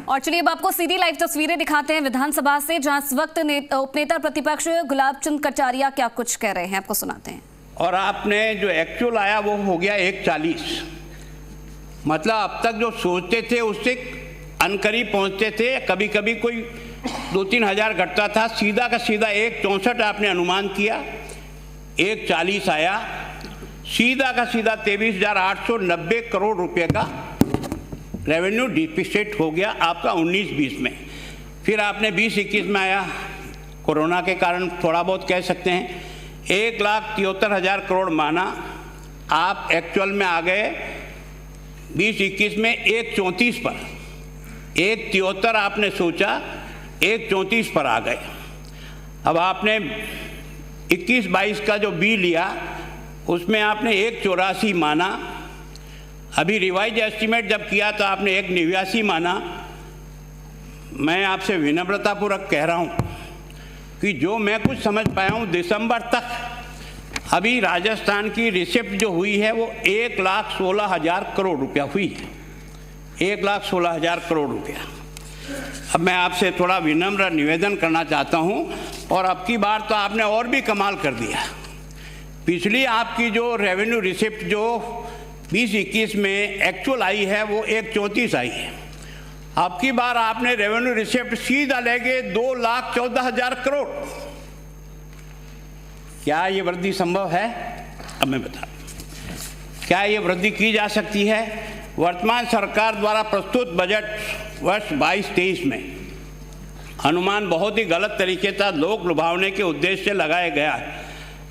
और चलिए अब आपको सीधी लाइव तस्वीरें दिखाते हैं विधानसभा से, जहां इस वक्त उपनेता प्रतिपक्ष गुलाब चंद कटारिया क्या कुछ कह रहे हैं, आपको सुनाते हैं। और आपने जो एक्चुअल आया वो हो गया 140, मतलब अब तक जो सोचते थे उससे अनकरीब पहुंचते थे। कभी कभी कोई 2-3 हज़ार घटता था, सीधा का सीधा 164 आपने अनुमान किया, 140 आया, सीधा का सीधा 23,890 करोड़ रुपए का रेवेन्यू डिफिसिट हो गया आपका 19-20 में। फिर आपने 20-21 में आया, कोरोना के कारण थोड़ा बहुत कह सकते हैं, 1,73,000 करोड़ माना, आप एक्चुअल में आ गए 20-21 में 134 पर, 173 आपने सोचा, 134 पर आ गए। अब आपने 21-22 का जो बी लिया उसमें आपने 184 माना, अभी रिवाइज एस्टीमेट जब किया तो आपने 189 माना। मैं आपसे विनम्रतापूर्वक कह रहा हूँ कि जो मैं कुछ समझ पाया हूँ दिसंबर तक अभी राजस्थान की रिसिप्ट जो हुई है वो 1,16,000 करोड़ रुपया हुई है, 1,16,000 करोड़ रुपया। अब मैं आपसे थोड़ा विनम्र निवेदन करना चाहता हूँ, और अब की बार तो आपने और भी कमाल कर दिया। पिछली आपकी जो रेवेन्यू रिसिप्ट जो 20-21 में एक्चुअल आई है वो 134 आई है, अब की बार आपने रेवेन्यू रिसिप्ट सीधा ले गए 2,14,000 करोड़। क्या ये वृद्धि संभव है? अब मैं बता, क्या ये वृद्धि की जा सकती है? वर्तमान सरकार द्वारा प्रस्तुत बजट वर्ष 22-23 में अनुमान बहुत ही गलत तरीके से लोक लुभावने के उद्देश्य से लगाया गया है,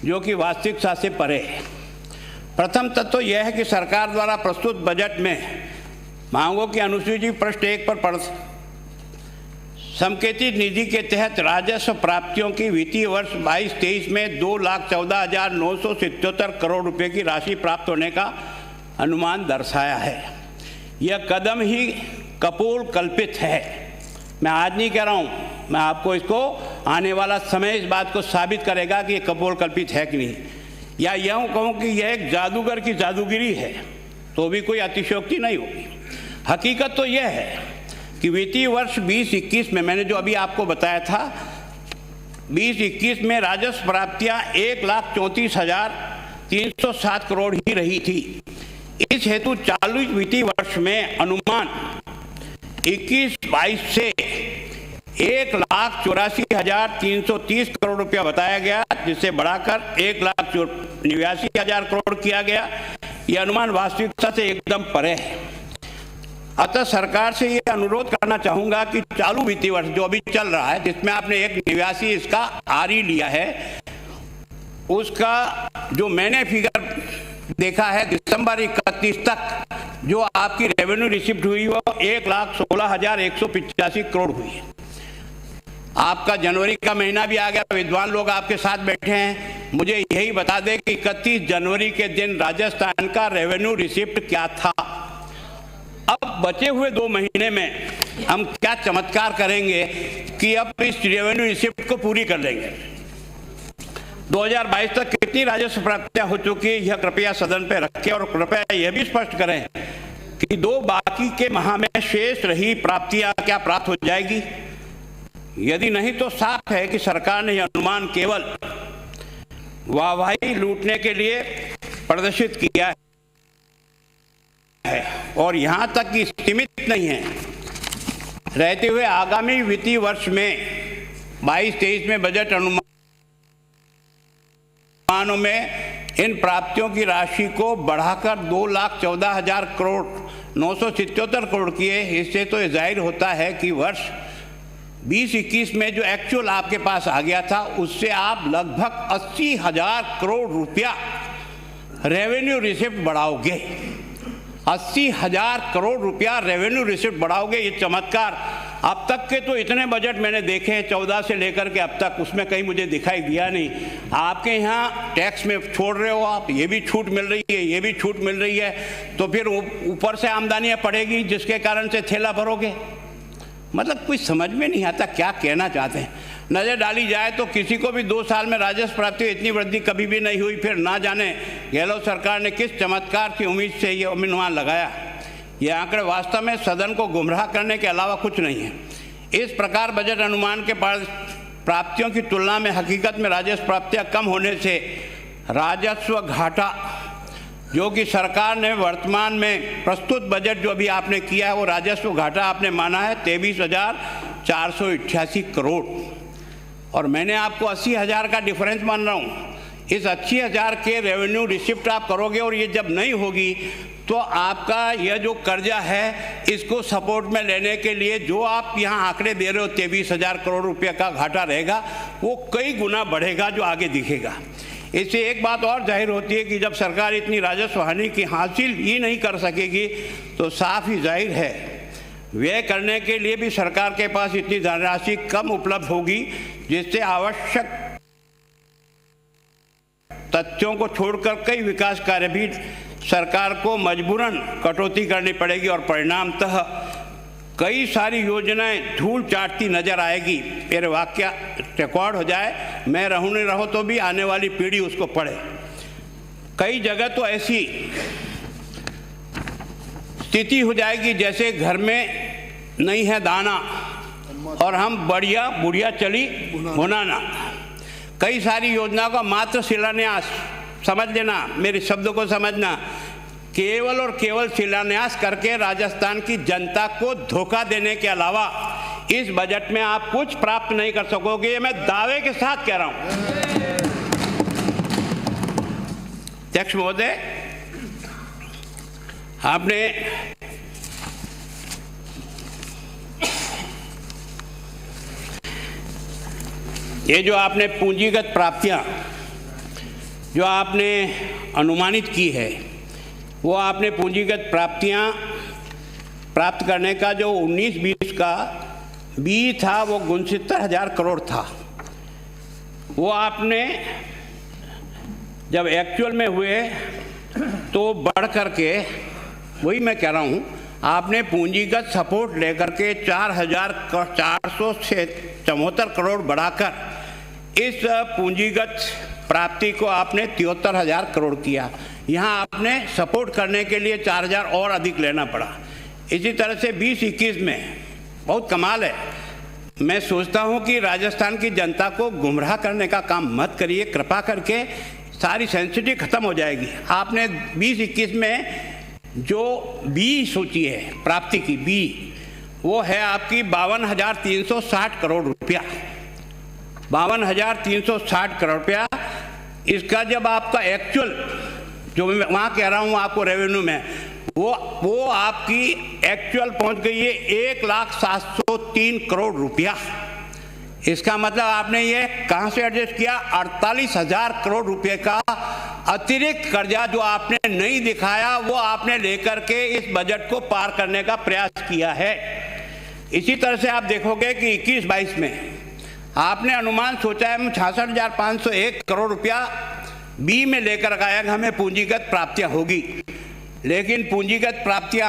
जो कि वास्तविकता से परे है। प्रथम तत्व यह है कि सरकार द्वारा प्रस्तुत बजट में मांगों की अनुसूची पृष्ठ 1 पर संकेतित निधि के तहत राजस्व प्राप्तियों की वित्तीय वर्ष 22-23 में 2,14,977 करोड़ रुपए की राशि प्राप्त होने का अनुमान दर्शाया है। यह कदम ही कपोल कल्पित है। मैं आज नहीं कह रहा हूँ, मैं आपको इसको आने वाला समय इस बात को साबित करेगा कि ये कपोल कल्पित है कि नहीं, या यूँ कहूँ कि यह एक जादूगर की जादूगिरी है तो भी कोई अतिशयोक्ति नहीं होगी। हकीकत तो यह है कि वित्तीय वर्ष 20-21 में मैंने जो अभी आपको बताया था, 20-21 में राजस्व प्राप्तियाँ 1,34,307 करोड़ ही रही थी। इस हेतु चालू वित्तीय वर्ष में अनुमान 21-22 से 1,84,330 करोड़ रुपया बताया गया, जिसे बढ़ाकर 1,89,000 करोड़ किया गया। यह अनुमान वास्तविकता से एकदम परे है। अतः सरकार से यह अनुरोध करना चाहूंगा कि चालू वित्तीय वर्ष जो अभी चल रहा है, जिसमें आपने 1,89 इसका आरई लिया है, उसका जो मैंने फिगर देखा है दिसंबर 31 तक जो आपकी रेवेन्यू रिसिप्ट हुई वो 1,16,185 करोड़ हुई है। आपका जनवरी का महीना भी आ गया, विद्वान लोग आपके साथ बैठे हैं, मुझे यही बता दें कि 31 जनवरी के दिन राजस्थान का रेवेन्यू रिसिप्ट क्या था। अब बचे हुए 2 महीने में हम क्या चमत्कार करेंगे कि अब इस रेवेन्यू रिसिप्ट को पूरी कर लेंगे। 2022 तक कितनी राजस्व प्राप्तियां हो चुकी है यह कृपया सदन पे रखें, और कृपया यह भी स्पष्ट करें कि 2 बाकी के माह में शेष रही प्राप्तियां क्या प्राप्त हो जाएगी। यदि नहीं तो साफ है कि सरकार ने यह अनुमान केवल वाहवाही लूटने के लिए प्रदर्शित किया है, और यहां तक कि सीमित नहीं है। रहते हुए आगामी वित्तीय वर्ष में 22-23 में बजट अनुमानों में इन प्राप्तियों की राशि को बढ़ाकर 2,14,000 करोड़ 977 करोड़ किए। इससे तो यह जाहिर होता है कि वर्ष 20-21 में जो एक्चुअल आपके पास आ गया था उससे आप लगभग 80,000 करोड़ रुपया रेवेन्यू रिसिप्ट बढ़ाओगे। 80,000 करोड़ रुपया रेवेन्यू रिसिप्ट बढ़ाओगे। ये चमत्कार अब तक के तो इतने बजट मैंने देखे हैं 14 से लेकर के अब तक, उसमें कहीं मुझे दिखाई दिया नहीं। आपके यहाँ टैक्स में छोड़ रहे हो आप, ये भी छूट मिल रही है, ये भी छूट मिल रही है, तो फिर ऊपर से आमदनियाँ पड़ेगी जिसके कारण से थैला भरोगे। मतलब कुछ समझ में नहीं आता क्या कहना चाहते हैं। नज़र डाली जाए तो किसी को भी 2 साल में राजस्व प्राप्ति इतनी वृद्धि कभी भी नहीं हुई। फिर ना जाने गहलोत सरकार ने किस चमत्कार की उम्मीद से ये अनुमान लगाया। ये आंकड़े वास्तव में सदन को गुमराह करने के अलावा कुछ नहीं है। इस प्रकार बजट अनुमान के प्राप्तियों की तुलना में हकीकत में राजस्व प्राप्तियां कम होने से राजस्व घाटा जो कि सरकार ने वर्तमान में प्रस्तुत बजट जो अभी आपने किया है वो राजस्व घाटा आपने माना है 23,488 करोड़, और मैंने आपको 80,000 का डिफरेंस मान रहा हूँ। इस 80,000 के रेवेन्यू रिसिप्ट आप करोगे और ये जब नहीं होगी तो आपका यह जो कर्जा है इसको सपोर्ट में लेने के लिए जो आप यहाँ आंकड़े दे रहे हो 23,000 करोड़ रुपये का घाटा रहेगा, वो कई गुना बढ़ेगा जो आगे दिखेगा। इससे एक बात और जाहिर होती है कि जब सरकार इतनी राजस्व हानि की हासिल ही नहीं कर सकेगी तो साफ ही जाहिर है व्यय करने के लिए भी सरकार के पास इतनी धनराशि कम उपलब्ध होगी, जिससे आवश्यक तथ्यों को छोड़कर कई विकास कार्य भी सरकार को मजबूरन कटौती करनी पड़ेगी और परिणामतः कई सारी योजनाएं धूल चाटती नजर आएगी। मेरे वाक्य रिकॉर्ड हो जाए, मैं रहूं नहीं रहूं तो भी आने वाली पीढ़ी उसको पढ़े। कई जगह तो ऐसी स्थिति हो जाएगी जैसे घर में नहीं है दाना और हम बढ़िया बुढ़िया चली भुनाना। कई सारी योजनाओं का मात्र शिलान्यास, समझ लेना, मेरे शब्दों को समझना, केवल और केवल शिलान्यास करके राजस्थान की जनता को धोखा देने के अलावा इस बजट में आप कुछ प्राप्त नहीं कर सकोगे। ये मैं दावे के साथ कह रहा हूं। अध्यक्ष महोदय, आपने ये जो आपने पूंजीगत प्राप्तियां जो आपने अनुमानित की है, वो आपने पूंजीगत प्राप्तियां प्राप्त करने का जो 19-20 का बी था वो 69,000 करोड़ था। वो आपने जब एक्चुअल में हुए तो बढ़ करके, वही मैं कह रहा हूँ, आपने पूंजीगत सपोर्ट लेकर के 4,474 करोड़ बढ़ाकर इस पूंजीगत प्राप्ति को आपने 73,000 करोड़ किया। यहाँ आपने सपोर्ट करने के लिए 4,000 और अधिक लेना पड़ा। इसी तरह से 20-21 में बहुत कमाल है। मैं सोचता हूँ कि राजस्थान की जनता को गुमराह करने का काम मत करिए, कृपा करके सारी सेंसिटिव खत्म हो जाएगी। आपने 20-21 में जो बी सोची है प्राप्ति की बी, वो है आपकी 52,360 करोड़ रुपया। 52,360 करोड़ रुपया। इसका जब आपका एक्चुअल जो मैं वहाँ कह रहा हूँ आपको रेवेन्यू में, वो आपकी एक्चुअल पहुँच गई है 1,07,03 करोड़ रुपया। इसका मतलब आपने ये कहाँ से एडजस्ट किया? 48,000 करोड़ रुपए का अतिरिक्त कर्जा जो आपने नहीं दिखाया वो आपने लेकर के इस बजट को पार करने का प्रयास किया है। इसी तरह से आप देखोगे कि 21-22 में आपने अनुमान सोचा है 66,501 करोड़ रुपया बी में लेकर आया कि हमें पूंजीगत प्राप्तियां होगी, लेकिन पूंजीगत प्राप्तियां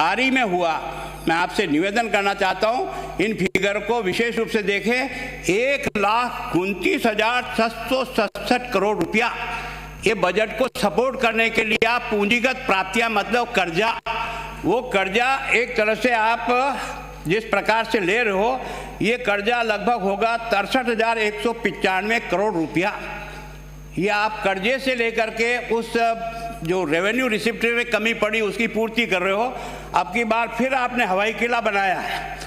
आरी में हुआ। मैं आपसे निवेदन करना चाहता हूं, इन फिगर को विशेष रूप से देखें। 1,29,667 करोड़ रुपया ये बजट को सपोर्ट करने के लिए आप पूंजीगत प्राप्तियां मतलब कर्जा, वो कर्जा एक तरह से आप जिस प्रकार से ले रहे हो, ये कर्जा लगभग होगा 63,195 करोड़ रुपया। ये आप कर्जे से लेकर के उस जो रेवेन्यू रिसिप्ट में कमी पड़ी उसकी पूर्ति कर रहे हो। अब की बार फिर आपने हवाई किला बनाया है।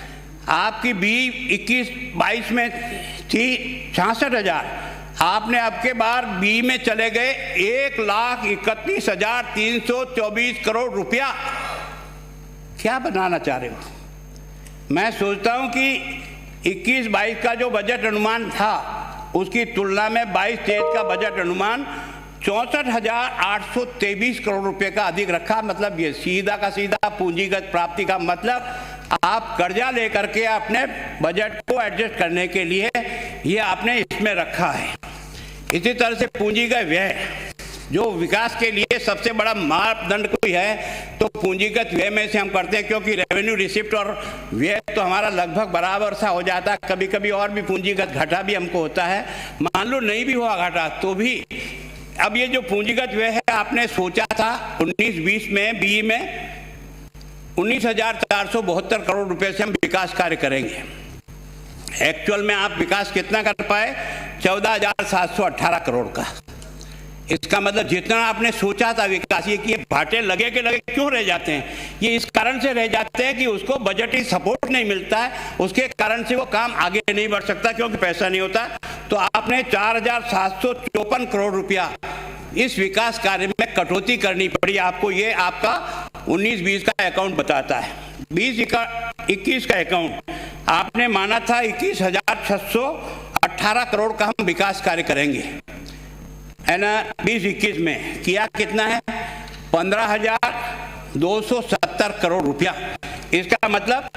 आपकी बी 21-22 में थी 66,000, आपने अब के बार बी में चले गए 1,31,324 करोड़ रुपया। क्या बनाना चाह रहे हो? मैं सोचता हूं कि 21-22 का जो बजट अनुमान था उसकी तुलना में 22-23 का बजट अनुमान 64,823 करोड़ रुपए का अधिक रखा। मतलब ये सीधा का सीधा पूंजीगत प्राप्ति का मतलब आप कर्जा लेकर के अपने बजट को एडजस्ट करने के लिए ये आपने इसमें रखा है। इसी तरह से पूंजीगत व्यय जो विकास के लिए सबसे बड़ा मापदंड कोई है तो पूंजीगत व्यय में से हम करते हैं, क्योंकि रेवेन्यू रिसिप्ट और व्यय तो हमारा लगभग बराबर सा हो जाता है। कभी कभी और भी पूंजीगत घाटा भी हमको होता है। मान लो नहीं भी हुआ घाटा तो भी अब ये जो पूंजीगत व्यय है, आपने सोचा था 19-20 में बीई में 19,472 करोड़ रुपए से हम विकास कार्य करेंगे। एक्चुअल में आप विकास कितना कर पाए? 14,718 करोड़ का। इसका मतलब जितना आपने सोचा था विकास, ये भाटे लगे के लगे क्यों रह जाते हैं? ये इस कारण से रह जाते हैं कि उसको बजटीय सपोर्ट नहीं मिलता है, उसके कारण से वो काम आगे नहीं बढ़ सकता क्योंकि पैसा नहीं होता। तो आपने 4,754 करोड़ रुपया इस विकास कार्य में कटौती करनी पड़ी आपको। ये आपका 19-20 का अकाउंट बताता है। 20-21 का अकाउंट आपने माना था 21,618 करोड़ का हम विकास कार्य करेंगे, है ना। 20-21 में किया कितना है? 15,270 करोड़ रुपया। इसका मतलब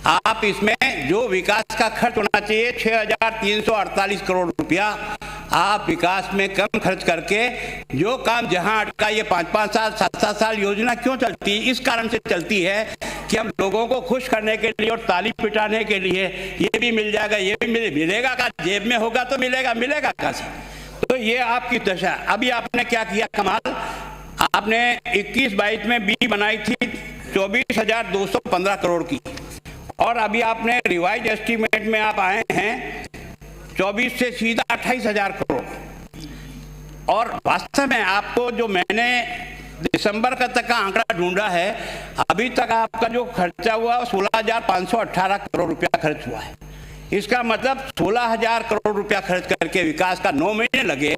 आप इसमें जो विकास का खर्च होना चाहिए 6,348 करोड़ रुपया, आप विकास में कम खर्च करके जो काम जहां अटका, ये 5-5 साल 7-7 साल योजना क्यों चलती है? इस कारण से चलती है कि हम लोगों को खुश करने के लिए और ताली पिटाने के लिए ये भी मिल जाएगा, ये भी मिलेगा का, जेब में होगा तो मिलेगा कहाँ से? तो ये आपकी दशा। अभी आपने क्या किया कमाल, आपने 21-22 में बी बनाई थी 24,215 करोड़ की, और अभी आपने रिवाइज एस्टीमेट में आप आए हैं 24 से सीधा 28,000 करोड़। और वास्तव में आपको जो मैंने दिसंबर का तक का आंकड़ा ढूंढा है, अभी तक आपका जो खर्चा हुआ 16,518 करोड़ रुपया खर्च हुआ है। इसका मतलब 16,000 करोड़ रुपया खर्च करके विकास का 9 महीने लगे।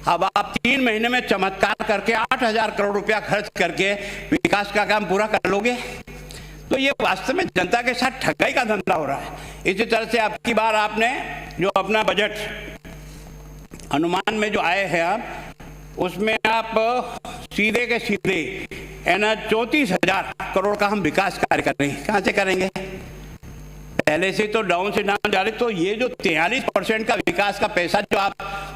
अब आप 3 महीने में चमत्कार करके 8,000 करोड़ रुपया खर्च करके विकास का काम पूरा कर लोगे। तो ये वास्तव में जनता के साथ ठगाई का धंधा हो रहा है। इसी तरह से अब की बार आपने जो अपना बजट अनुमान में जो आए हैं आप, उसमें आप सीधे के सीधे है ना 34,000 करोड़ का हम विकास कार्य करेंगे। कहाँ से करेंगे? पहले से तो डाउन से डाउन जा रहे। तो ये जो 43% का विकास का पैसा जो आप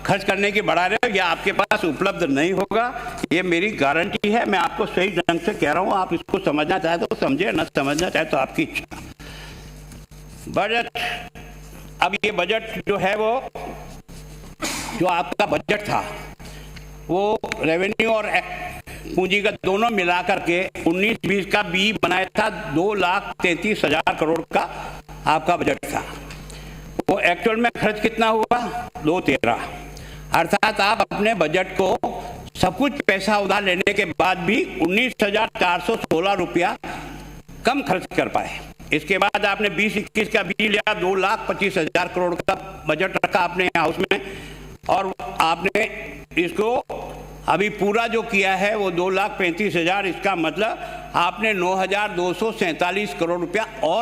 खर्च करने की बढ़ा रहे हो, ये आपके पास उपलब्ध नहीं होगा, ये मेरी गारंटी है। मैं आपको सही ढंग से कह रहा हूँ, आप इसको समझना चाहे तो समझे, न समझना चाहे तो आपकी इच्छा। बजट, अब ये बजट जो है वो जो आपका बजट था वो रेवेन्यू और पूंजीगत दोनों मिलाकर के 19-20 का बी बनाया था 2,33,000 करोड़ का आपका बजट था। वो एक्चुअल में खर्च कितना हुआ? 2,13। अर्थात आप अपने बजट को सब कुछ पैसा उधार लेने के बाद भी 19,416 रुपया कम खर्च कर पाए। इसके बाद आपने 20-21 का बी लिया, 2,25,000 करोड़ का बजट रखा अपने हाउस में, और आपने इसको अभी पूरा जो किया है वो 2,35,000। इसका मतलब आपने 9,247 करोड़ रुपया और